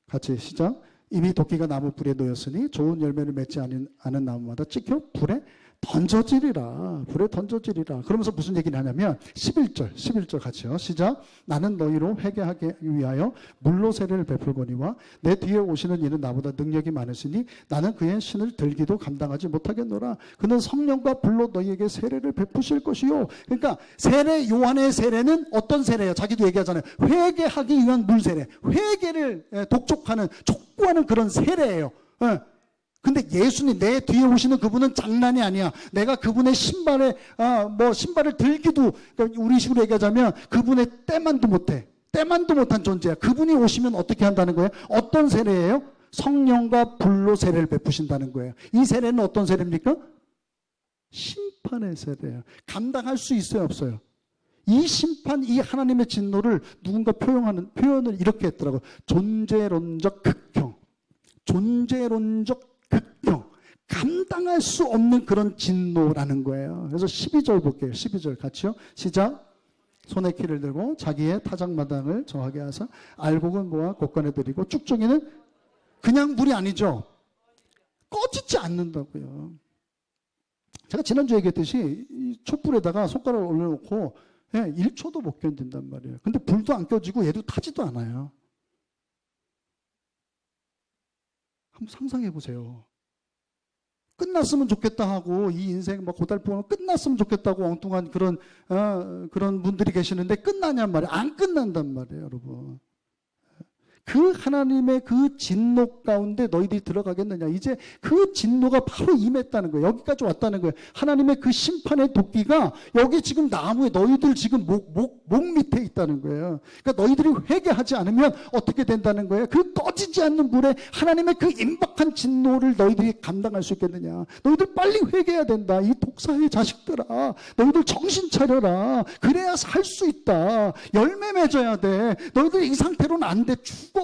같이 시작. 이미 도끼가 나무 불에 놓였으니 좋은 열매를 맺지 않은 나무마다 찍혀 불에 던져지리라. 불에 던져지리라. 그러면서 무슨 얘기를 하냐면 11절 같이요. 시작. 나는 너희로 회개하기 위하여 물로 세례를 베풀거니와 내 뒤에 오시는 이는 나보다 능력이 많으시니 나는 그의 신을 들기도 감당하지 못하겠노라. 그는 성령과 불로 너희에게 세례를 베푸실 것이요. 그러니까 세례 요한의 세례는 어떤 세례예요? 자기도 얘기하잖아요. 회개하기 위한 물 세례. 회개를 독촉하는 촉구하는 그런 세례예요. 근데 예수님 내 뒤에 오시는 그분은 장난이 아니야. 내가 그분의 신발을 들기도, 그러니까 우리 식으로 얘기하자면 그분의 때만도 못해. 때만도 못한 존재야. 그분이 오시면 어떻게 한다는 거예요? 어떤 세례예요? 성령과 불로 세례를 베푸신다는 거예요. 이 세례는 어떤 세례입니까? 심판의 세례예요. 감당할 수 있어요, 없어요? 이 심판, 이 하나님의 진노를 누군가 표현을 이렇게 했더라고요. 존재론적 극형. 존재론적 극형, 감당할 수 없는 그런 진노라는 거예요. 그래서 12절 볼게요. 12절 같이요. 시작. 손에 키를 들고 자기의 타작마당을 정하게 하사 알곡은 모아 곡간에 들이고 쭉정이는 그냥 물이 아니죠. 꺼지지 않는다고요. 제가 지난주에 얘기했듯이 이 촛불에다가 손가락을 올려놓고 1초도 못 견딘단 말이에요. 근데 불도 안 껴지고 얘도 타지도 않아요. 한번 상상해 보세요. 끝났으면 좋겠다 하고 이 인생 막 고달프면 끝났으면 좋겠다고 엉뚱한 그런 분들이 계시는데 끝나냔 말이에요. 안 끝난단 말이에요, 여러분. 그 하나님의 그 진노 가운데 너희들이 들어가겠느냐. 이제 그 진노가 바로 임했다는 거예요. 여기까지 왔다는 거예요. 하나님의 그 심판의 도끼가 여기 지금 나무에 너희들 지금 목 밑에 있다는 거예요. 그러니까 너희들이 회개하지 않으면 어떻게 된다는 거예요? 그 꺼지지 않는 불에 하나님의 그 임박한 진노를 너희들이 감당할 수 있겠느냐. 너희들 빨리 회개해야 된다. 이 독사의 자식들아. 너희들 정신 차려라. 그래야 살 수 있다. 열매 맺어야 돼. 너희들 이 상태로는 안 돼. 죽어.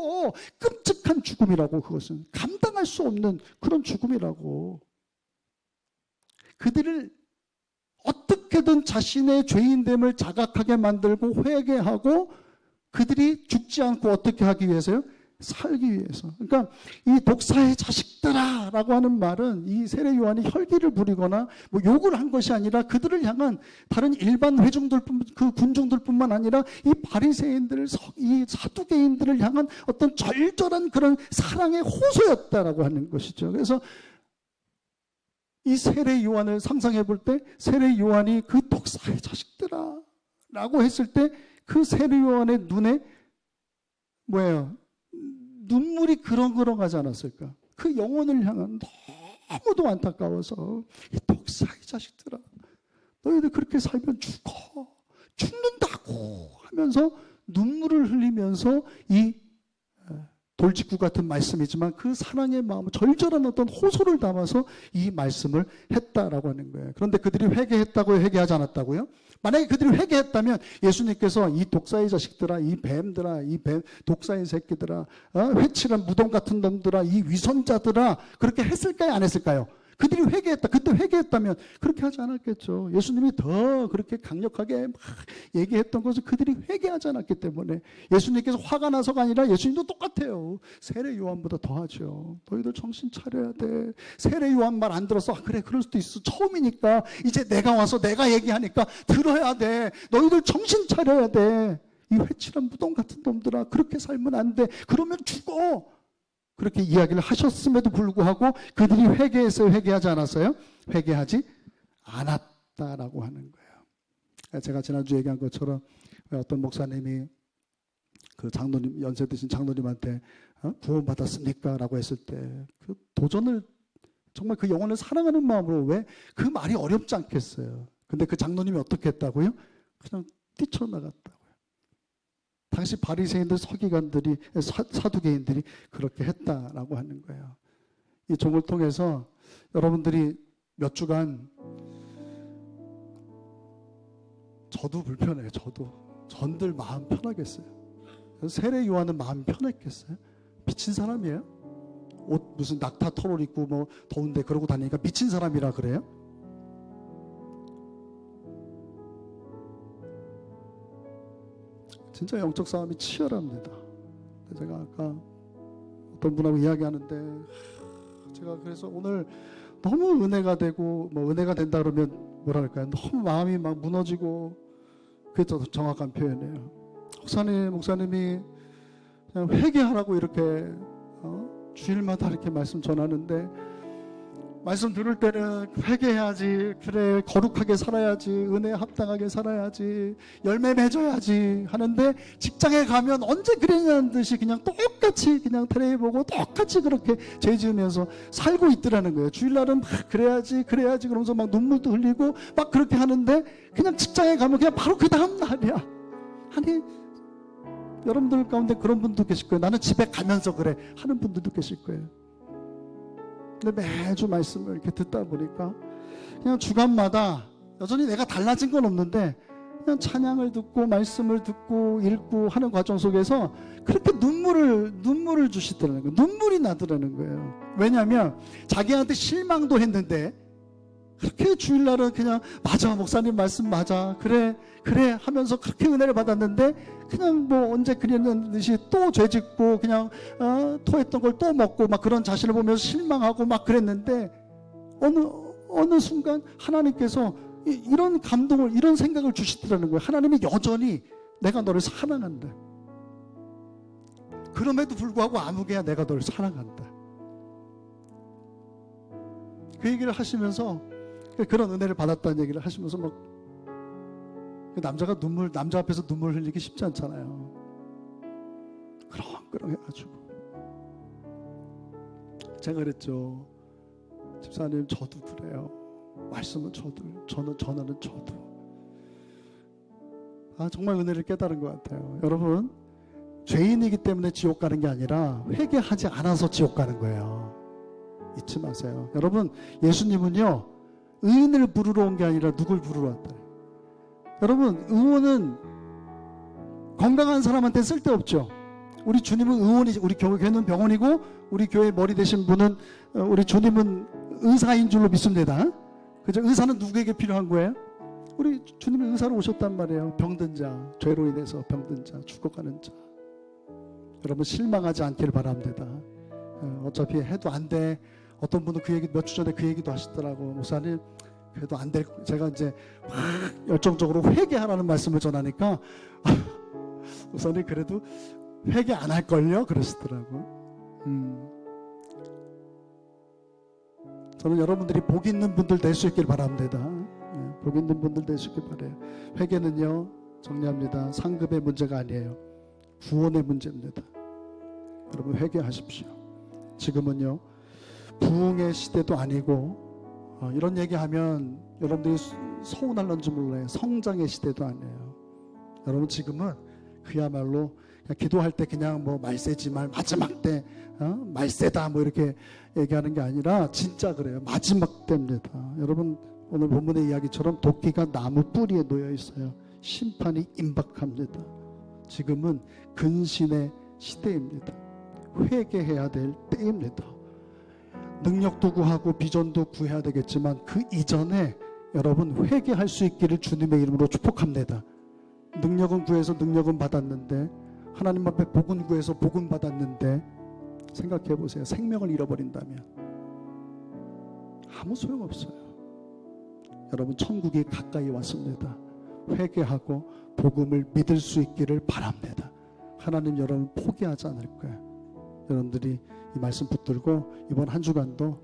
끔찍한 죽음이라고. 그것은 감당할 수 없는 그런 죽음이라고. 그들을 어떻게든 자신의 죄인됨을 자각하게 만들고 회개하고 그들이 죽지 않고 어떻게 하기 위해서요? 살기 위해서. 그러니까 이 독사의 자식들아 라고 하는 말은 이 세례 요한이 혈기를 부리거나 뭐 욕을 한 것이 아니라 그들을 향한 다른 일반 회중들뿐, 그 군중들뿐만 아니라 이 바리새인들, 이 사두개인들을 향한 어떤 절절한 그런 사랑의 호소였다라고 하는 것이죠. 그래서 이 세례 요한을 상상해 볼 때 세례 요한이 그 독사의 자식들아 라고 했을 때 그 세례 요한의 눈에 뭐예요? 눈물이 그렁그렁하지 않았을까? 그 영혼을 향한 너무도 안타까워서 이 독사의 자식들아 너희들 그렇게 살면 죽는다고 하면서 눈물을 흘리면서 이 돌직구 같은 말씀이지만 그 사랑의 마음, 절절한 어떤 호소를 담아서 이 말씀을 했다라고 하는 거예요. 그런데 그들이 회개했다고요? 회개하지 않았다고요? 만약에 그들이 회개했다면 예수님께서 이 독사의 자식들아, 이 뱀들아, 이 독사의 새끼들아, 회칠한 무덤 같은 놈들아, 이 위선자들아 그렇게 했을까요? 안 했을까요? 그들이 회개했다. 그때 회개했다면 그렇게 하지 않았겠죠. 예수님이 더 그렇게 강력하게 막 얘기했던 것은 그들이 회개하지 않았기 때문에 예수님께서 화가 나서가 아니라 예수님도 똑같아요. 세례 요한보다 더하죠. 너희들 정신 차려야 돼. 세례 요한 말 안 들어서 그래 그럴 수도 있어. 처음이니까 이제 내가 와서 내가 얘기하니까 들어야 돼. 너희들 정신 차려야 돼. 이 회칠한 무덤 같은 놈들아 그렇게 살면 안 돼. 그러면 죽어. 그렇게 이야기를 하셨음에도 불구하고 그들이 회개했어요? 회개하지 않았어요? 회개하지 않았다라고 하는 거예요. 제가 지난주에 얘기한 것처럼 어떤 목사님이 그 장로님, 연세 드신 장로님한테 구원받았습니까? 라고 했을 때 그 도전을 정말 그 영혼을 사랑하는 마음으로 왜 그 말이 어렵지 않겠어요. 근데 그 장로님이 어떻게 했다고요? 그냥 뛰쳐나갔다고요. 당시 바리새인들, 서기관들이, 사두개인들이 그렇게 했다라고 하는 거예요. 이 종을 통해서 여러분들이 몇 주간 저도 불편해요. 전들 마음 편하겠어요. 세례 요한은 마음 편했겠어요? 미친 사람이에요? 옷 무슨 낙타 털옷 입고 뭐 더운데 그러고 다니니까 미친 사람이라 그래요? 진짜 영적 싸움이 치열합니다. 제가 아까 어떤 분하고 이야기하는데 제가 그래서 오늘 너무 은혜가 되고 뭐 은혜가 된다 그러면 뭐랄까요? 너무 마음이 막 무너지고 그게 더 정확한 표현이에요. 목사님이 그냥 회개하라고 이렇게 주일마다 이렇게 말씀 전하는데 말씀 들을 때는 회개해야지, 그래 거룩하게 살아야지, 은혜에 합당하게 살아야지, 열매 맺어야지 하는데 직장에 가면 언제 그랬냐는 듯이 그냥 똑같이 그냥 테레비 보고 똑같이 그렇게 죄 지으면서 살고 있더라는 거예요. 주일날은 막 그래야지 그러면서 막 눈물도 흘리고 막 그렇게 하는데 그냥 직장에 가면 그냥 바로 그 다음 날이야. 아니 여러분들 가운데 그런 분도 계실 거예요. 나는 집에 가면서 그래 하는 분들도 계실 거예요. 근데 매주 말씀을 이렇게 듣다 보니까 그냥 주간마다 여전히 내가 달라진 건 없는데 그냥 찬양을 듣고 말씀을 듣고 읽고 하는 과정 속에서 그렇게 눈물을 주시더라는 거예요. 눈물이 나더라는 거예요. 왜냐하면 자기한테 실망도 했는데 그렇게 주일날은 그냥 맞아 목사님 말씀 맞아 그래 하면서 그렇게 은혜를 받았는데 그냥 뭐 언제 그랬는 듯이 또 죄짓고 그냥 토했던 걸 또 먹고 막 그런 자신을 보면서 실망하고 막 그랬는데 어느 순간 하나님께서 이런 감동을 이런 생각을 주시더라는 거예요. 하나님이 여전히 내가 너를 사랑한다. 그럼에도 불구하고 아무개야 내가 너를 사랑한다. 그 얘기를 하시면서 그런 은혜를 받았다는 얘기를 하시면서 막 남자가 남자 앞에서 눈물 흘리기 쉽지 않잖아요. 그렁그렁해가지고 제가 그랬죠. 집사님 저도 그래요. 말씀은 전하는 저도. 정말 은혜를 깨달은 것 같아요. 여러분 죄인이기 때문에 지옥 가는 게 아니라 회개하지 않아서 지옥 가는 거예요. 잊지 마세요. 여러분 예수님은요 의인을 부르러 온 게 아니라 누굴 부르러 왔다. 여러분 의원은 건강한 사람한테 쓸데없죠. 우리 주님은 의원이지. 우리 교회는 병원이고 우리 교회 머리 되신 분은 우리 주님은 의사인 줄로 믿습니다. 그죠? 의사는 누구에게 필요한 거예요? 우리 주님은 의사로 오셨단 말이에요. 병든 자, 죄로 인해서 병든 자, 죽어가는 자. 여러분 실망하지 않기를 바랍니다. 어차피 해도 안 돼. 어떤 분은 그 얘기 몇 주 전에 그 얘기도 하시더라고. 목사님 그래도 안 될. 제가 이제 열정적으로 회개하라는 말씀을 전하니까 목사님 그래도 회개 안 할걸요? 그러시더라고. 저는 여러분들이 복 있는 분들 될 수 있길 바랍니다. 복 있는 분들 될 수 있길 바라요. 회개는요 정리합니다. 상급의 문제가 아니에요. 구원의 문제입니다. 여러분 회개하십시오. 지금은요 부흥의 시대도 아니고 이런 얘기하면 여러분들이 서운할런지 몰라요. 성장의 시대도 아니에요. 여러분 지금은 그야말로 그냥 기도할 때 그냥 뭐 말세지 말 마지막 때 말세다 뭐 이렇게 얘기하는 게 아니라 진짜 그래요. 마지막 때입니다. 여러분 오늘 본문의 이야기처럼 도끼가 나무 뿌리에 놓여 있어요. 심판이 임박합니다. 지금은 근신의 시대입니다. 회개해야 될 때입니다. 능력도 구하고 비전도 구해야 되겠지만 그 이전에 여러분 회개할 수 있기를 주님의 이름으로 축복합니다. 능력은 구해서 능력은 받았는데, 하나님 앞에 복은 구해서 복은 받았는데, 생각해 보세요. 생명을 잃어버린다면 아무 소용없어요. 여러분, 천국이 가까이 왔습니다. 회개하고 복음을 믿을 수 있기를 바랍니다. 하나님 여러분 포기하지 않을 거예요. 여러분들이 이 말씀 붙들고 이번 한 주간도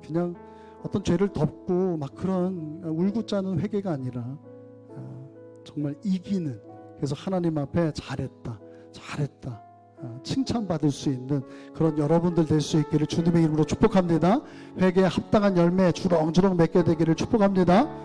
그냥 어떤 죄를 덮고 막 그런 울고 짜는 회개가 아니라 정말 이기는, 그래서 하나님 앞에 잘했다 칭찬받을 수 있는 그런 여러분들 될 수 있기를 주님의 이름으로 축복합니다. 회개에 합당한 열매 주렁주렁 맺게 되기를 축복합니다.